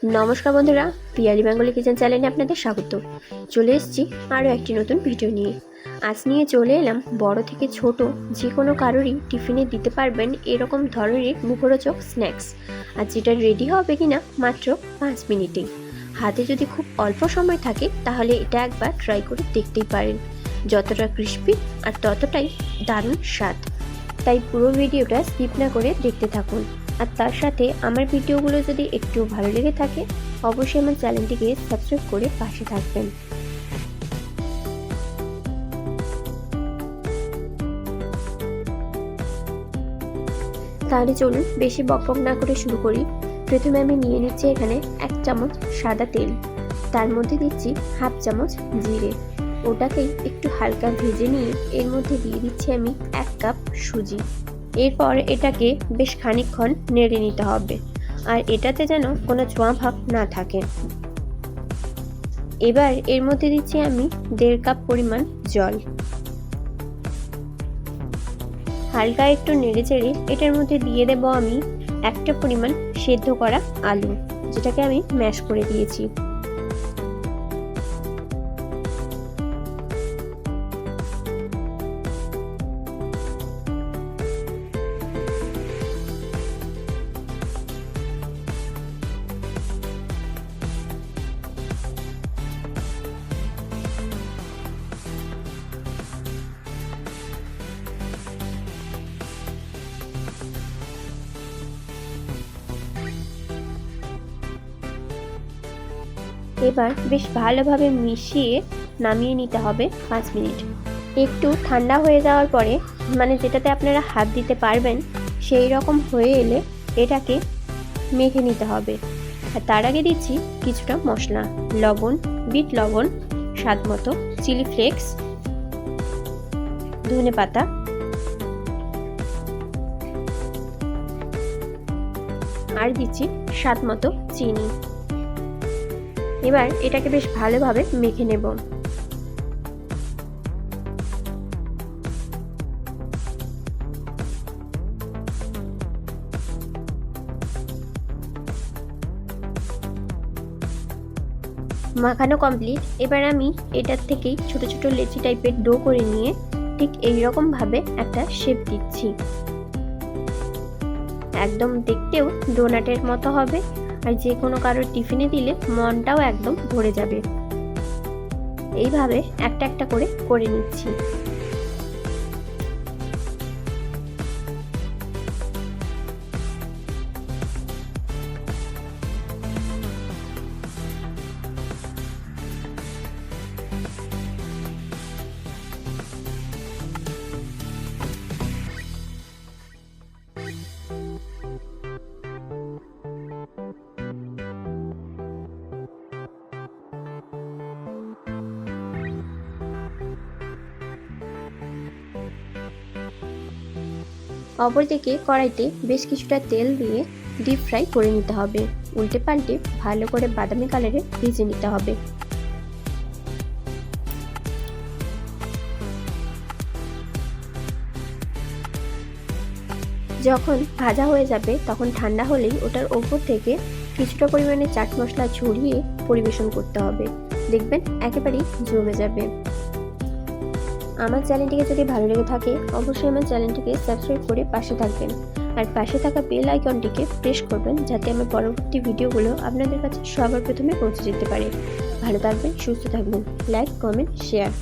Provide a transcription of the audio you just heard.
নমস্কার বন্ধুরা, Piyali Bengali kitchen চ্যানেলে আপনাদের স্বাগত। চলে এসেছি আরও একটি নতুন ভিডিও নিয়ে। আজ নিয়ে চলে এলাম বড় থেকে ছোট যে কোনো কারোরই টিফিনে দিতে পারবেন এরকম ধরনের মুখরোচক স্ন্যাক্স, আর যেটা রেডি হবে কিনা মাত্র 5 মিনিটেই। হাতে যদি খুব অল্প সময় থাকে তাহলে এটা একবার ট্রাই করে দেখতেই পারেন। যতটা ক্রিস্পি আর ততটাই দারুণ স্বাদ। তাই পুরো ভিডিওটা স্কিপ না করে দেখতে থাকুন। আর তার সাথে আমার ভিডিওগুলো যদি একটু ভালো লেগে থাকে অবশ্যই আমার চ্যানেলটিকে সাবস্ক্রাইব করে পাশে থাকবেন। তাহলে চলুন বেশি বকবক না করে শুরু করি। প্রথমে আমি নিয়ে নিচ্ছি এখানে 1 চামচ সাদা তেল, তার মধ্যে দিচ্ছি হাফ চামচ জিরে। ওটাকেই একটু হালকা ভেজে নিয়ে এর মধ্যে দিয়ে দিচ্ছি আমি 1 কাপ সুজি। এরপর এটাকে বেশ খানিকক্ষণ নেড়ে নিতে হবে, আর এটাতে যেন কোনো ছোঁয়া ভাব না থাকে। এবার এর মধ্যে দিচ্ছি আমি 1.5 কাপ পরিমাণ জল। হালকা একটু নেড়ে চেড়ে এটার মধ্যে দিয়ে দেব আমি একটা পরিমাণ সেদ্ধ করা আলু, যেটাকে আমি ম্যাশ করে দিয়েছি। এবার বেশ ভালোভাবে মিশিয়ে নামিয়ে নিতে হবে 5 মিনিট। একটু ঠান্ডা হয়ে যাওয়ার পরে, মানে যেটাতে আপনারা হাত দিতে পারবেন সেই রকম হয়ে এলে এটাকে মেখে নিতে হবে। আর তার আগে দিচ্ছি কিছুটা মশলা, লবণ, বিট লবণ স্বাদ মতো, চিলি ফ্লেক্স, ধনে পাতা, আর দিচ্ছি স্বাদ মতো চিনি। এবার এটাকে বেশ ভালোভাবে মেখে নেব। মাখানো কমপ্লিট। এবার আমি এটার থেকেই ছোট ছোট লেচি টাইপের ডো করে নিয়ে ঠিক এইরকম ভাবে একটা শেপ দিচ্ছি। একদম দেখতেও ডোনাটের মতো হবে, আর যে কোনো কারোর টিফিনে দিলে মনটাও একদম ভরে যাবে। এইভাবে একটা একটা করে নিচ্ছি। অপরদিকে কড়াইতে বেশ কিছুটা তেল দিয়ে ডিপ ফ্রাই করে নিতে হবে। উল্টে পাল্টে ভালো করে বাদামি কালারে ভেজে নিতে হবে। যখন ভাজা হয়ে যাবে তখন ঠান্ডা হলেই ওটার ওপর থেকে কিছুটা পরিমাণে চাট মশলা ছড়িয়ে পরিবেশন করতে হবে। দেখবেন একেবারেই জমে যাবে। আমার চ্যানেলটিকে যদি ভালো লেগে থাকে অবশ্যই আমার চ্যানেলটিকে সাবস্ক্রাইব করে পাশে থাকবেন, আর পাশে থাকা বেল আইকনটিকে প্রেস করবেন যাতে আমার পরবর্তী ভিডিওগুলো আপনাদের কাছে সবার প্রথমে পৌঁছে যেতে পারে। ভালো থাকবেন, সুস্থ থাকবেন। Like, comment, share.